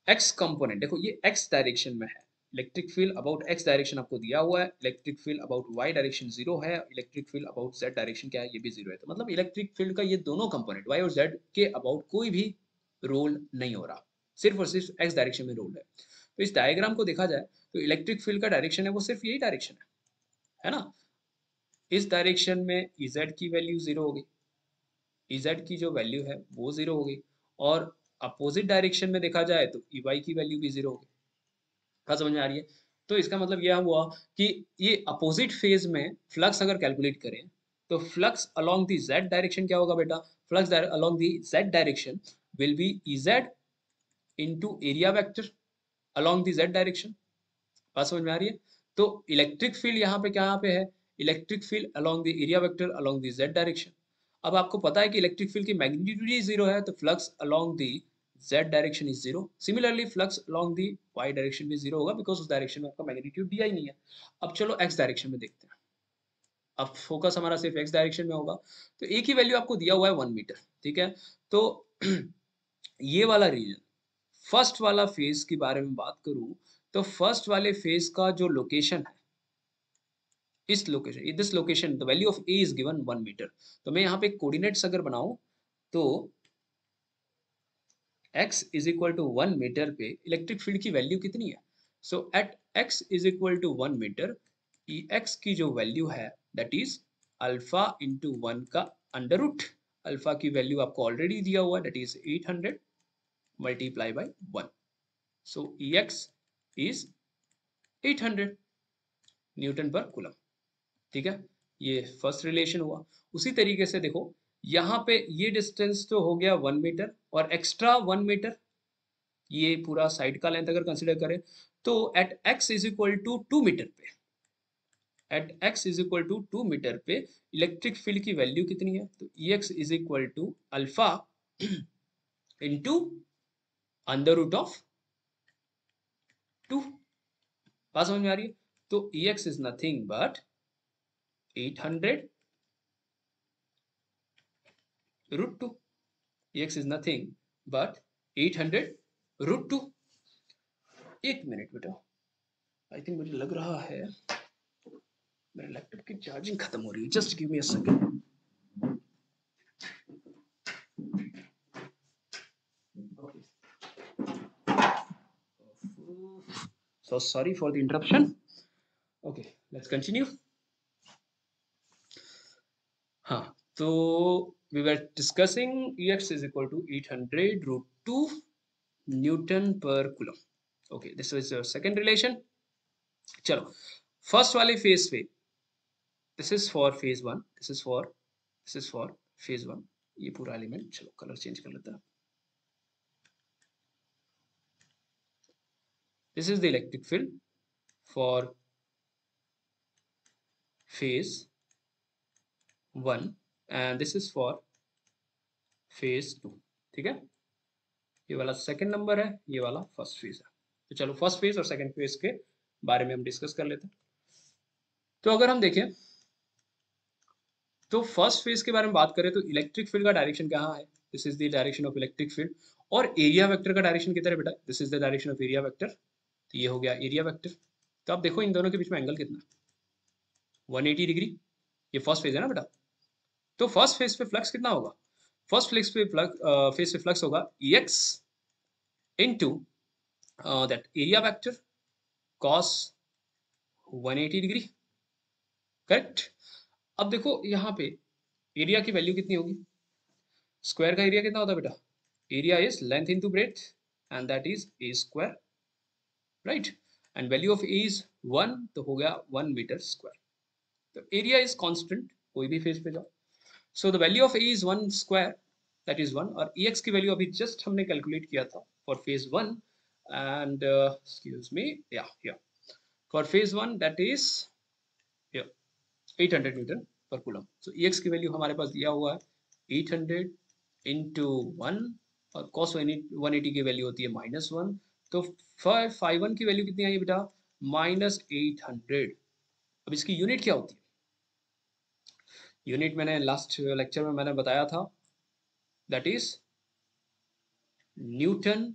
एक्स कंपोनेंट, देखो ये एक्स डायरेक्शन में है, electric field about X direction आपको दिया हुआ है, electric field about Y direction zero है, electric field about Z direction क्या है, ये भी जीरो है। तो मतलब इलेक्ट्रिक फील्ड का ये दोनों कंपोनेंट वाई और जेड के अबाउट कोई भी रोल नहीं हो रहा, सिर्फ और सिर्फ एक्स डायरेक्शन में रोल है। तो इस डायग्राम को देखा जाए तो इलेक्ट्रिक फील्ड का डायरेक्शन है वो सिर्फ यही डायरेक्शन है ना, इस डायरेक्शन में इजेड की वैल्यू जीरो होगी, इजेड की जो वैल्यू है वो जीरो होगी, और अपोजिट डायरेक्शन में देखा जाए तो ई की वैल्यू भी जीरो होगी। बात समझ में आ रही है? तो इसका मतलब यह हुआ कि ये अपोजिट फेज में फ्लक्स अगर कैलकुलेट करें तो flux along the Z direction क्या होगा बेटा, flux along the Z direction will be EZ into area vector along the Z direction. बात समझ में आ रही है? तो इलेक्ट्रिक फील्ड यहाँ पे क्या पे है, electric field along the area vector along the Z direction. अब आपको पता है कि इलेक्ट्रिक फील्ड की मैग्नीट्यूड ही जीरो है, तो flux along the Z direction is zero, similarly flux along the Y direction भी जीरो होगा, बिकॉज उस डायरेक्शन में आपका मैग्नीट्यूड दिया ही नहीं है। अब चलो एक्स डायरेक्शन में देखते हैं, अब फोकस हमारा सिर्फ एक्स डायरेक्शन में होगा, तो एक ही वैल्यू आपको दिया हुआ है 1 मीटर, ठीक है। तो ये वाला रीजन, फर्स्ट वाला फेज के बारे में बात करूं तो फर्स्ट वाले फेज का जो लोकेशन है, इस location, this location the value of A is given 1 metre. तो मैं यहाँ पे कोऑर्डिनेट्स अगर बनाऊं तो x is equal to 1 metre पे इलेक्ट्रिक फील्ड की वैल्यू कितनी है, so at x is equal to 1 metre, E X की जो वैल्यू है दैट इज अल्फा इंटू 1 का अंडर रूट, अल्फा की वैल्यू आपको ऑलरेडी दिया हुआ है that is 800 multiply by 1, so E X is 800 newton per coulomb, ठीक है। ये फर्स्ट रिलेशन हुआ। उसी तरीके से देखो यहाँ पे ये डिस्टेंस तो हो गया 1 मीटर, और एक्स्ट्रा 1 मीटर ये पूरा साइड का लेंथ अगर कंसिडर करें तो at X is equal to 2 metre पे, at X is equal to 2 metre पे इलेक्ट्रिक फील्ड की वैल्यू कितनी है, तो E X is equal to alpha into under root of 2। बात समझ में आ रही है? तो E X is nothing but 800 root 2, x is nothing but 800 root 2। एक मिनट बेटा, आई थिंक मुझे लग रहा है मेरे लैपटॉप की चार्जिंग खत्म हो रही है, just give me a second. So sorry for the interruption. Okay let's continue. हाँ तो we were discussing X is equal to 800 root 2 newton per coulomb. Okay, this is second relation. चलो फर्स्ट वाले फेज पे, this is for phase one, this is for phase one, ये पूरा एलिमेंट, चलो कलर चेंज कर लेते हैं। This is the electric field for phase one and this is for phase two. ठीक है, ये वाला सेकंड नंबर है, ये वाला फर्स्ट फेज है। तो चलो फर्स्ट फेज और सेकंड फेज के बारे में हम डिस्कस कर लेते हैं। तो अगर हम देखें तो फर्स्ट फेज के बारे में बात करें तो इलेक्ट्रिक फील्ड का डायरेक्शन कहाँ है, this is the direction of electric field. और एरिया वेक्टर का डायरेक्शन किधर है बेटा, this is the direction of area vector. तो ये हो गया एरिया वेक्टर। तो आप देखो इन दोनों के बीच में एंगल कितना है, 180 डिग्री। ये फर्स्ट फेज है ना बेटा। तो फर्स्ट फेज पे फ्लक्स कितना होगा, फर्स्ट फ्लेक्स पे फेज पे फ्लक्स होगा EX into that area vector cos 180 degree, correct. अब देखो यहाँ पे एरिया की वैल्यू कितनी होगी, स्क्वायर का एरिया कितना होता है बेटा, area is length into breadth and that is a square, right. And value of A is 1, तो हो गया 1 मीटर स्क्वायर। तो एरिया इज कांस्टेंट, कोई भी फेज पे जाओ। So the value of A is 1 square, that is 1। और EX की वैल्यू अभी जस्ट हमने कैलकुलेट किया था for phase 1 and excuse me, या for phase 1 that is 800 newton per coulomb. So EX की वैल्यू हमारे पास दिया हुआ है 800 इंटू 1, और cos 180 की वैल्यू होती है -1। तो फाई 1 की वैल्यू कितनी आई बेटा, -800। अब इसकी यूनिट क्या होती है, यूनिट मैंने लास्ट लेक्चर में मैंने बताया था, that is newton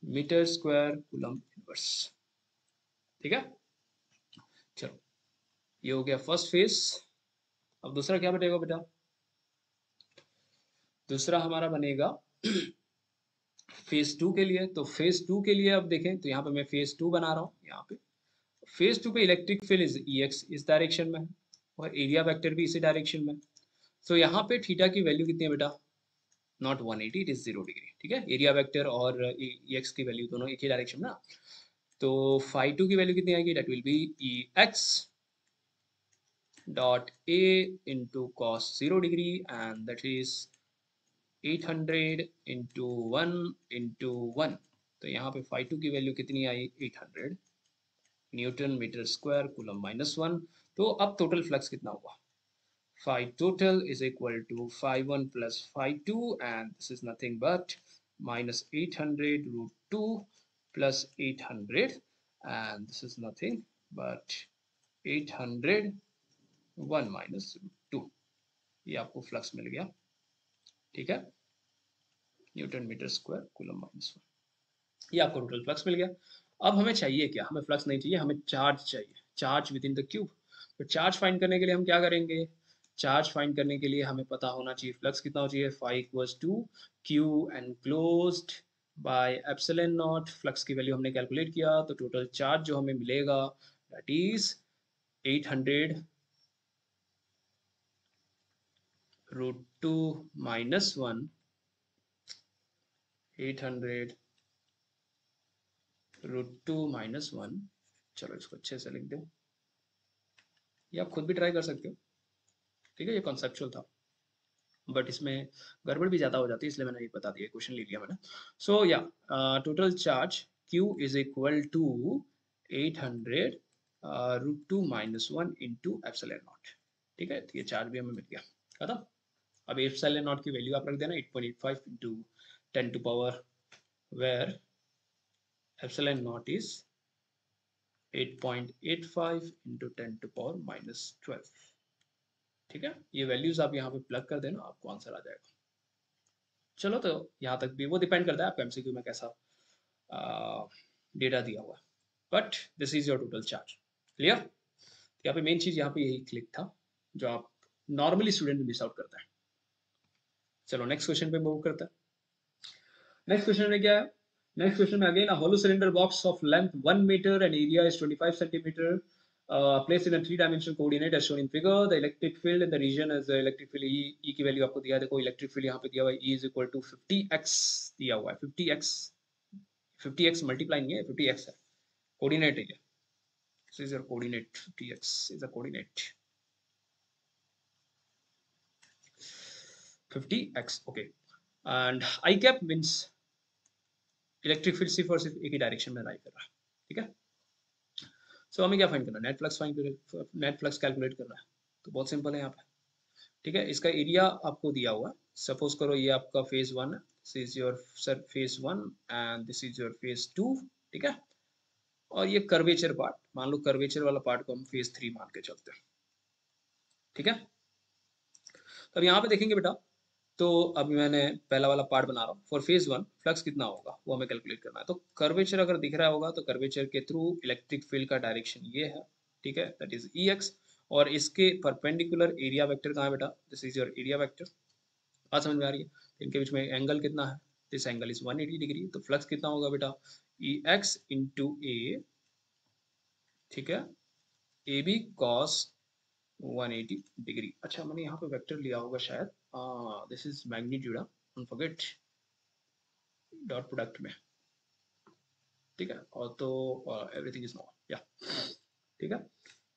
metre square coulomb inverse. ठीक है, चलो ये हो गया फर्स्ट फेज। अब दूसरा क्या बनेगा बेटा, दूसरा हमारा बनेगा फेज 2 के लिए। तो फेज 2 के लिए अब देखें तो यहाँ पे मैं फेज 2 बना रहा हूँ। यहाँ पे फेज 2 पे इलेक्ट्रिक फील्ड इज EX इस डायरेक्शन में है और एरिया वेक्टर भी इसी डायरेक्शन में। सो यहाँ पे थीटा की वैल्यू कितनी है बेटा, नॉट 180, इट इज 0 डिग्री। ठीक है, एरिया वेक्टर और EX की वैल्यू दोनों एक ही डायरेक्शन में ना। तो फाई 2 की वैल्यू कितनी आएगी, that will B EX dot A into cos 0 degree and that is 800 into 1 into 1। तो यहाँ पे फाई 2 की वैल्यू कितनी आई, 800 न्यूटन मीटर स्क्वायर कूलम -1। तो अब टोटल फ्लक्स कितना हुआ, phi total is equal to phi 1 plus phi 2 and this is nothing but minus 800 root 2 plus 800 and this is nothing but 800 1 minus root 2। ये आपको फ्लक्स मिल गया। ठीक है, न्यूटन मीटर स्क्वायर कूलम -1, ये आपको टोटल फ्लक्स मिल गया। अब हमें चाहिए क्या, हमें फ्लक्स नहीं चाहिए, हमें चार्ज चाहिए, charge with in the cube. तो चार्ज फाइंड करने के लिए हम क्या करेंगे, चार्ज फाइंड करने के लिए हमें पता होना चाहिए फ्लक्स कितना हो चाहिए, phi equals to Q enclosed by epsilon naught. Flux की वैल्यू हमने कैलकुलेट किया, तो टोटल चार्ज जो हमें मिलेगा दैट इज 800 रूट 2 -1, 800 रूट 2 -1। चलो इसको अच्छे से लिख दो, ये आप खुद भी ट्राई कर सकते हो। ठीक है, ये कॉन्सेप्चुअल था बट इसमें गड़बड़ भी ज़्यादा हो जाती है, इसलिए मैंने ये बता दिया, क्वेश्चन ले लिया मैंने। सो या total charge Q is equal to 800 root 2 -1 into epsilon naught. ठीक है, तो ये चार्ज भी हमें मिल गया, खत्म। अब एप्सिलॉन नॉट की वैल्यू आप रख देना 8.85 into 10 to power where epsilon naught is 8.85 into 10 to power -12। ठीक है, ये वैल्यूज आप यहाँ पे प्लग कर देना, आपको आंसर आ जाएगा। चलो तो यहाँ तक भी वो डिपेंड करता है आपको MCQ में कैसा डेटा दिया हुआ है, but this is your total charge. Clear, यहाँ पे मेन चीज यहाँ पे यही क्लिक था जो आप नॉर्मली स्टूडेंट मिस आउट करता है। चलो नेक्स्ट क्वेश्चन पे मूव करता है। नेक्स्ट क्वेश्चन में क्या है, नेक्स्ट क्वेश्चन में again hollow cylinder box of length 1 metre and area is 25 centimetre Placed in a 3-dimensional coordinate as shown in figure. The electric field in the region as the electric field E की वैल्यू आपको दिया है. देखो इलेक्ट्रिक फील्ड यहाँ पे दिया हुआ है, E is equal to 50x दिया हुआ है. 50x मल्टीप्लाई नहीं है, 50x है, कोऑर्डिनेट है ये. This is your coordinate. 50x is a coordinate. 50x, okay. And I cap means electric field सिर्फ और सिर्फ एक ही डायरेक्शन में लाई कर रहा है. ठीक है. सो हमें क्या फाइंड करना है, net flux net flux calculate करना है. तो बहुत सिंपल है यहाँ पे. ठीक है. इसका एरिया आपको दिया हुआ है. सपोज करो ये आपका फेज 1 है. This is your sir phase 1 and this is your phase 2. ठीक है. और ये कर्वेचर पार्ट, मान लो कर्वेचर वाला पार्ट को हम फेज 3 मान के चलते हैं. ठीक है. तो अब यहाँ पे देखेंगे बेटा, तो अभी मैंने पहला वाला पार्ट बना रहा हूँ. फॉर फेज 1 फ्लक्स कितना होगा वो हमें कैलकुलेट करना है. तो कर्वेचर अगर दिख रहा होगा तो कर्वेचर के थ्रू इलेक्ट्रिक फील्ड का डायरेक्शन ये है. ठीक है. That is EX. और इसके परपेंडिकुलर एरिया वेक्टर कहाँ है बेटा, this is your area vector. बात समझ में आ रही है. इनके बीच में एंगल कितना है, दिस एंगल इज 180 डिग्री. तो फ्लक्स कितना होगा बेटा, EX इंटू A. ठीक है. AB cos 180 degree. अच्छा मैंने यहाँ पे वेक्टर लिया होगा शायद. This is magnitude, don't forget dot product में. ठीक है. और तो एवरीथिंग इज नॉट या. ठीक है.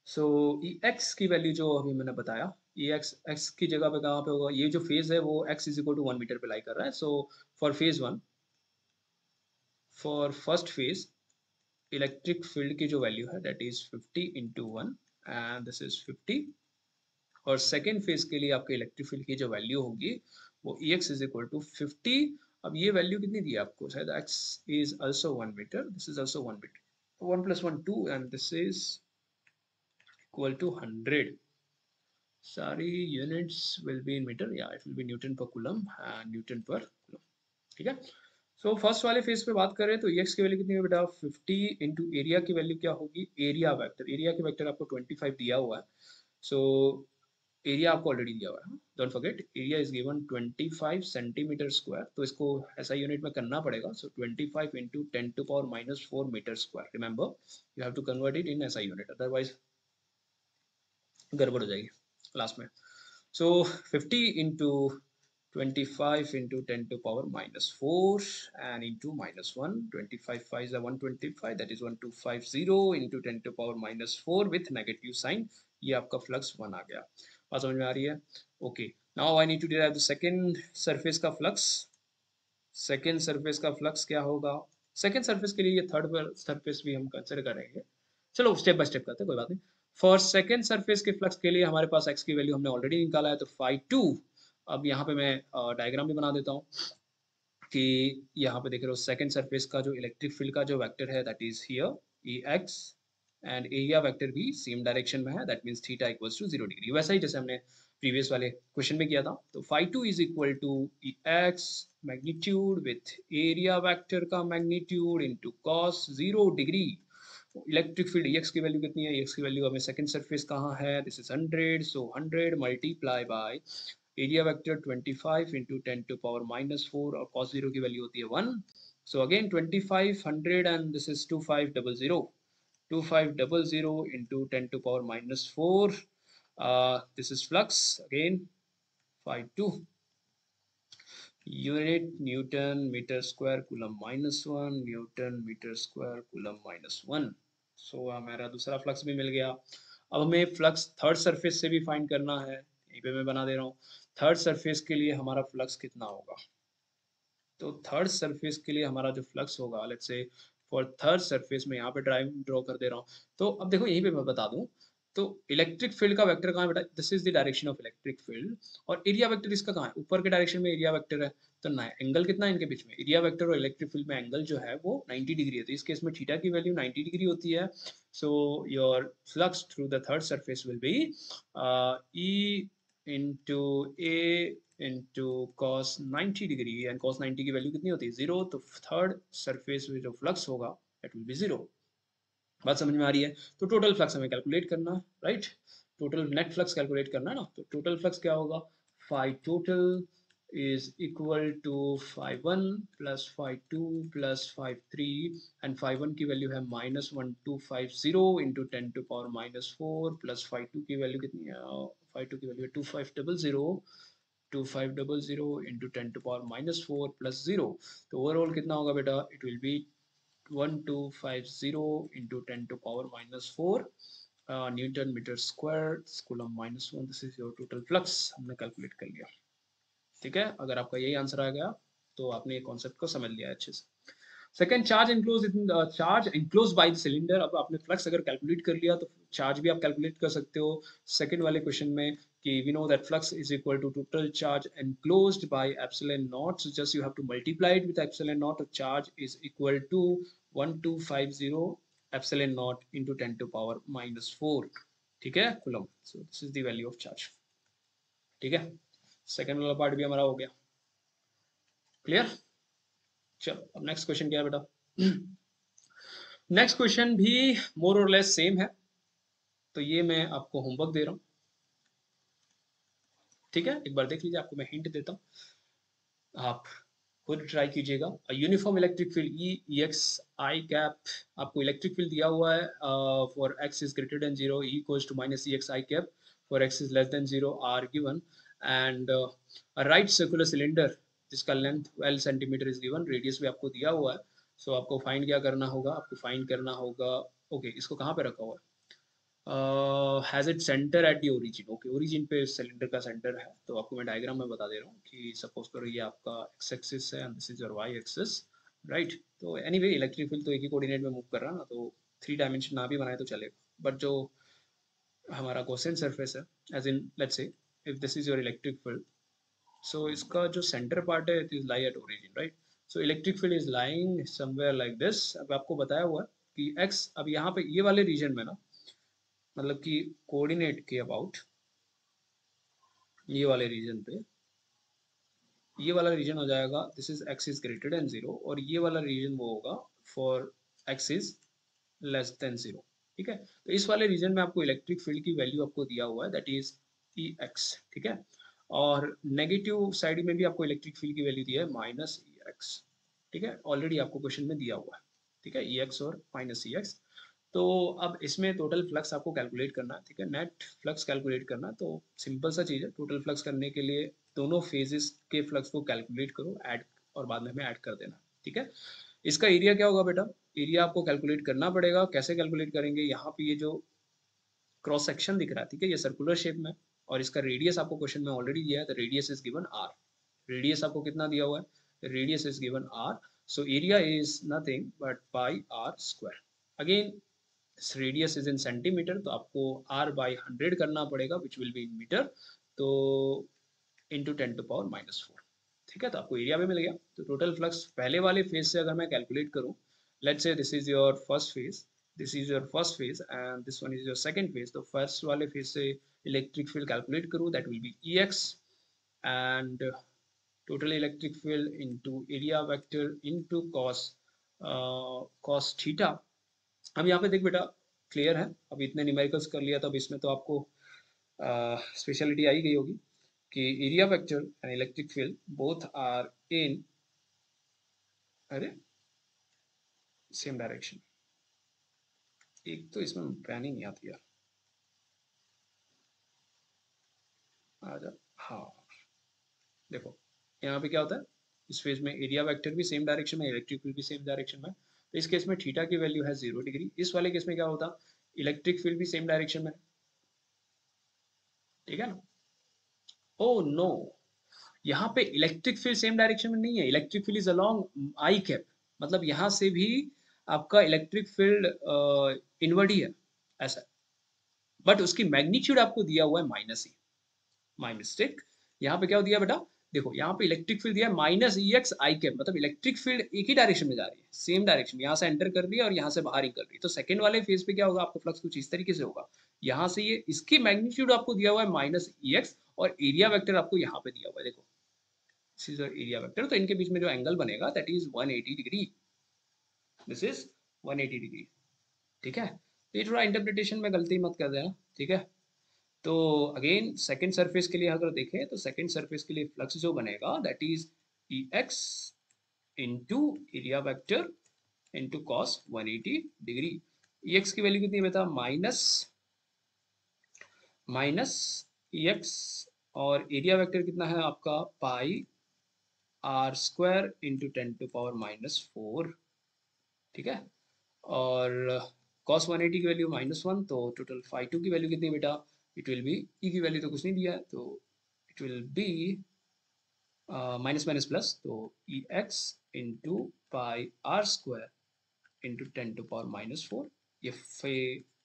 सो EX की वैल्यू जो अभी मैंने बताया, EX x की जगह पे कहाँ पे होगा, ये जो फेज है वो x is equal to 1 metre पे लाई कर रहा है. So for phase 1, for first face electric field की जो वैल्यू है that is 50 into 1 and this is 50. और सेकेंड फेज के लिए आपके इलेक्ट्रिक फील्ड की जो वैल्यू होगी वो EX इज इक्वल टू 50. अब ये वैल्यू कितनी दी है आपको, शायद x is also 1 metre, this is also 1 metre. 1 plus 1 2 and this is equal to 100. सारी units will be in metre, या it will be newton per coulomb and newton per coulomb. ठीक है. सो फर्स्ट वाले फेज पे बात करें तो EX की वैल्यू कितनी है बेटा, 50 इंटू एरिया की वैल्यू क्या होगी, एरिया वेक्टर. एरिया के वेक्टर आपको 25 दिया हुआ है. सो एरिया आपको ऑलरेडी दिया हुआ है, don't forget area is given 25 centimetre square. तो इसको ऐसा यूनिट में करना पड़ेगा. So 25 into 10 to power minus 4 metre square. Remember you have to convert it in ऐसा यूनिट, अदरवाइज गड़बड़ हो जाएगी लास्ट में. So 50 into 25 into 10 to power minus 4 and into minus 1. 25 5 is 125, that is 1250 into 10 to power minus 4 with negative sign. ये आपका फ्लक्स 1 आ गया. बात समझ में आ रही है. Okay. Now I need to derive the second surface का फ्लक्स. सेकंड सरफेस का फ्लक्स क्या होगा, सेकंड सरफेस के लिए ये थर्ड सरफेस भी हम कंसिडर करेंगे. चलो स्टेप बाय स्टेप करते हैं, कोई बात नहीं. फॉर सेकंड सरफेस के फ्लक्स के लिए हमारे पास x की वैल्यू हमने ऑलरेडी निकाला है, तो phi2. अब यहाँ पे मैं डायग्राम भी बना देता हूँ कि यहाँ पे देख रहे हो सेकंड सरफेस का जो इलेक्ट्रिक फील्ड का जो वेक्टर है that is here EX and area vector भी सेम डायरेक्शन में है, that means theta equals to 0 degree. वैसा ही जैसे हमने प्रीवियस वाले क्वेश्चन में किया था. तो phi2 is equal to EX magnitude with area vector का magnitude into cos 0 degree. Electric field EX की वैल्यू कितनी है, EX की वैल्यू हमें सेकंड सरफेस कहाँ है, this is 100. So 100 multiply by area vector 25 into 10 to power minus 4 और cos 0 की वैल्यू होती है 1. So again 25 100 and this is 2500. 2500 into 10 to power minus 4. This is flux again. phi2 unit Newton meter square coulomb minus 1 Newton meter square coulomb minus 1. So हमारा दूसरा फ्लक्स भी मिल गया. अब हमें फ्लक्स थर्ड सरफेस से भी फाइंड करना है. यहीं पे मैं बना दे रहा हूँ. थर्ड सरफेस के लिए हमारा फ्लक्स कितना होगा, तो थर्ड सरफेस के लिए हमारा जो फ्लक्स होगा, let's say for third surface में यहाँ पे ड्रॉ कर दे रहा हूँ. तो अब देखो यहीं पे मैं बता दूं, तो इलेक्ट्रिक फील्ड का वेक्टर कहाँ है बेटा, this is the direction of electric field. और एरिया वेक्टर इसका कहाँ है, ऊपर के डायरेक्शन में एरिया वेक्टर है. तो ना एंगल कितना है इनके बीच में, एरिया वेक्टर और इलेक्ट्रिक फील्ड में एंगल जो है वो 90 डिग्री है. तो इस केस में थीटा की वैल्यू 90 डिग्री होती है. So your flux through the third surface will be E into A into cos 90 degree. And cos 90 की वैल्यू कितनी होती है, 0. तो थर्ड सरफेस में जो फ्लक्स होगा इट विल बी 0. बात समझ में आ रही है. तो टोटल फ्लक्स हमें कैलकुलेट करना है, right. Total net flux calculate करना है ना. तो टोटल फ्लक्स क्या होगा, phi total is equal to phi1 plus phi2 plus phi3 and phi1 की वैल्यू है -1250 into 10 to power -4 plus phi2 की वैल्यू कितनी है, phi2 की वैल्यू है 2500 into 10 to power -4 plus 0, तो ओवरऑल कितना होगा बेटा, it will be 1250 into 10 to power -4 newton metre square coulomb -1, this is your total flux, हमने कैलकुलेट कर लिया। ठीक है, अगर आपका यही आंसर आ गया तो आपने ये कॉन्सेप्ट को समझ लिया अच्छे से। Second, charge enclose by the cylinder. अब आपने फ्लक्स अगर कैलकुलेट कर लिया तो चार्ज भी आप कैलकुलेट कर सकते हो। सेकंड वाले क्वेश्चन में कि we know that flux is equal to total charge enclosed by epsilon naught, so just you have to multiply it with epsilon naught, charge is equal to 1250 epsilon naught into 10 to power -4। ठीक है coulomb, so this is the value of charge. ठीक है, सेकंड वाला पार्ट भी हमारा हो गया क्लियर। चलो अब नेक्स्ट क्वेश्चन क्या है बेटा। नेक्स्ट क्वेश्चन भी मोर और लेस सेम है, तो ये मैं आपको होमवर्क दे रहा हूँ। ठीक है, एक बार देख लीजिए, आपको मैं हिंट देता हूँ, आप खुद ट्राई कीजिएगा। Uniform electric field E X I cap, आपको इलेक्ट्रिक फील्ड दिया हुआ है for X is greater than 0 E equals to minus E X I cap, for X is less than 0 are given, and right circular cylinder जिसका length 12 centimetre is given, radius भी आपको दिया हुआ है। सो आपको फाइंड क्या करना होगा, आपको फाइंड करना होगा, ओके इसको कहाँ पे रखा हुआ है, has it centre at the origin, okay origin पे सिलेंडर का सेंटर है। तो आपको मैं डायग्राम में बता दे रहा हूँ कि सपोज करो ये आपका एक्स एक्सिस है and this is your Y axis, right. तो एनीवे इलेक्ट्रिक फील्ड तो एक ही कोऑर्डिनेट में मूव कर रहा है ना, तो 3 डायमेंशन ना भी बनाए तो चलेगा, बट जो हमारा गॉसियन सरफेस है, as in let's say if this is your electric field, so इसका जो सेंटर पार्ट है it is lie at origin, right. So electric field is lying somewhere like this. अब आपको बताया हुआ है कि एक्स, अब यहाँ पे ये वाले रीजन में ना, मतलब कि कोऑर्डिनेट के अबाउट ये वाले रीजन पे, ये वाला रीजन हो जाएगा this is x is greater than 0, और ये वाला रीजन वो होगा for X is less than 0। ठीक है, तो इस वाले रीजन में आपको इलेक्ट्रिक फील्ड की वैल्यू आपको दिया हुआ है दैट इज ई एक्स। ठीक है, और नेगेटिव साइड में भी आपको इलेक्ट्रिक फील्ड की वैल्यू दी है माइनस ई एक्स। ठीक है, ऑलरेडी आपको क्वेश्चन में दिया हुआ है। ठीक है, ई एक्स और माइनस ई एक्स। तो अब इसमें टोटल फ्लक्स आपको कैलकुलेट करना है। ठीक है, नेट फ्लक्स कैलकुलेट करना है, तो सिंपल सा चीज़ है। टोटल फ्लक्स करने के लिए दोनों फेजेस के फ्लक्स को कैलकुलेट करो, ऐड, और बाद में हमें ऐड कर देना। ठीक है, इसका एरिया क्या होगा बेटा, एरिया आपको कैलकुलेट करना पड़ेगा। कैसे कैलकुलेट करेंगे, यहाँ पे ये जो क्रॉस सेक्शन दिख रहा है, ठीक है, ये सर्कुलर शेप में, और इसका रेडियस आपको क्वेश्चन में ऑलरेडी दिया है, तो radius is given R. Radius आपको कितना दिया हुआ है, radius is given R, so area is nothing but pi R square. Again radius is in centimetre, तो आपको r बाई 100 करना पड़ेगा which will be in metre, तो इंटू 10 टू पावर -4। ठीक है, तो आपको एरिया भी मिल गया। तो टोटल फ्लक्स पहले वाले फेज से अगर मैं कैलकुलेट करूं, let's say this is your first phase, this is your first phase and this one is your second phase, तो फर्स्ट वाले फेज से इलेक्ट्रिक फील्ड कैलकुलेट करूं that will be E X and total electric field into area vector into cos theta. अब यहाँ पे देख बेटा, क्लियर है, अब इतने न्यूमेरिकल्स कर लिया, तो अब इसमें तो आपको स्पेशलिटी आई गई होगी कि area vector and electric field both are in, अरे सेम डायरेक्शन। एक तो इसमें प्लानिंग नहीं आती यार, आजा, हाँ देखो यहाँ पे क्या होता है, इस फेज में एरिया वेक्टर भी सेम डायरेक्शन में, इलेक्ट्रिक फील्ड भी सेम डायरेक्शन में, तो इस केस में थीटा की वैल्यू है 0 डिग्री। इस वाले केस में क्या होता, इलेक्ट्रिक फील्ड भी सेम डायरेक्शन में, ठीक है ना। ओ नो, यहाँ पे इलेक्ट्रिक फील्ड सेम डायरेक्शन में नहीं है, electric field is along I cap, मतलब यहाँ से भी आपका इलेक्ट्रिक फील्ड इनवर्ड ही है ऐसा, बट उसकी मैग्नीट्यूड आपको दिया हुआ है माइनस ई, माई मिस्टेक। यहाँ पे क्या दिया बेटा, देखो यहाँ पे इलेक्ट्रिक फील्ड दिया है minus E X I cap, मतलब इलेक्ट्रिक फील्ड एक ही डायरेक्शन में जा रही है, सेम डायरेक्शन, यहाँ से एंटर कर रही है और यहाँ से बाहर निकल रही है। तो सेकंड वाले फेज पे क्या होगा, आपको फ्लक्स कुछ इस तरीके से होगा, यहाँ से ये इसकी मैग्नीट्यूड आपको दिया हुआ है माइनस ई एक्स, और एरिया वेक्टर आपको यहाँ पे दिया हुआ है, देखो दिस इज एरिया वेक्टर, तो इनके बीच में जो एंगल बनेगा that is 180 degree, this is 180 degree. ठीक है, तो ये थोड़ा इंटरप्रिटेशन में गलती मत कर देना, ठीक है। तो अगेन सेकंड सरफेस के लिए अगर देखें तो सेकंड सरफेस के लिए फ्लक्स जो बनेगा that is E X into area vector into cos 180 degree. E X की वैल्यू कितनी बता, माइनस ई एक्स, और एरिया वेक्टर कितना है आपका पाई आर स्क्वायर इंटू 10⁻⁻⁴, ठीक है। और cos 180 की वैल्यू -1, तो टोटल φ2 की वैल्यू कितनी बेटा, इट विल बी, ई की वैल्यू तो कुछ नहीं दिया है, तो it will be minus minus plus, तो E X into pi R square into 10⁻⁻⁴, ये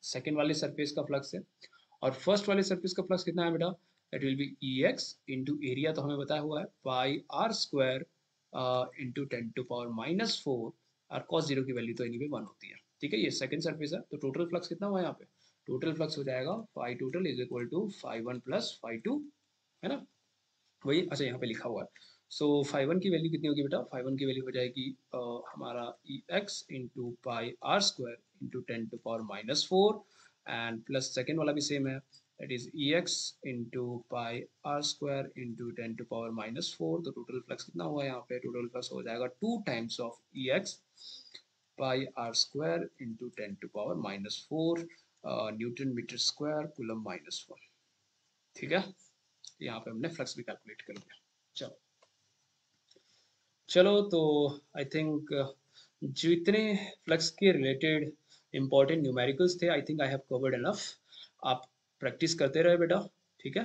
सेकेंड वाले सरफेस का फ्लक्स है। और फर्स्ट वाले सरफेस का फ्लक्स कितना है बेटा, that will be E X into area तो हमें बताया हुआ है पाई आर स्क्वायर इंटू 10⁻⁻⁴, और cos 0 की वैल्यू तो एनीवे 1 होती है, ठीक है। ये सेकंड सरफेस है, तो टोटल फ्लक्स कितना हुआ यहाँ पे, टोटल फ्लक्स हो जाएगा phi total is equal to φ1 plus φ2, है ना, वही अच्छा यहाँ पे लिखा हुआ है। सो φ1 की वैल्यू कितनी होगी बेटा, φ1 की वैल्यू हो जाएगी हमारा E X into pi R square into 10⁻⁻⁴, and plus second वाला भी सेम है, that is E X into pi R square into 10⁻⁻⁴, तो टोटल फ्लक्स कितना हुआ यहाँ पे, टोटल फ्लक्स हो जाएगा 2 times of E X pi R square into 10⁻⁻⁴, newton metre square coulomb -1, ठीक है। यहाँ पे हमने फ्लक्स भी कैलकुलेट कर लिया। चलो चलो, तो आई थिंक जितने फ्लक्स के रिलेटेड इंपॉर्टेंट न्यूमेरिकल्स थे, I think I have covered enough. आप प्रैक्टिस करते रहे बेटा, ठीक है।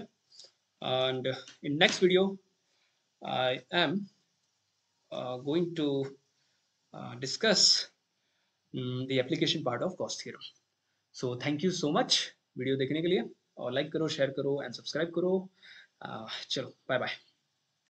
And in next video I am going to discuss the application part of Gauss theorem. So thank you so much video देखने के लिए, और लाइक करो, शेयर करो एंड सब्सक्राइब करो। चलो बाय बाय।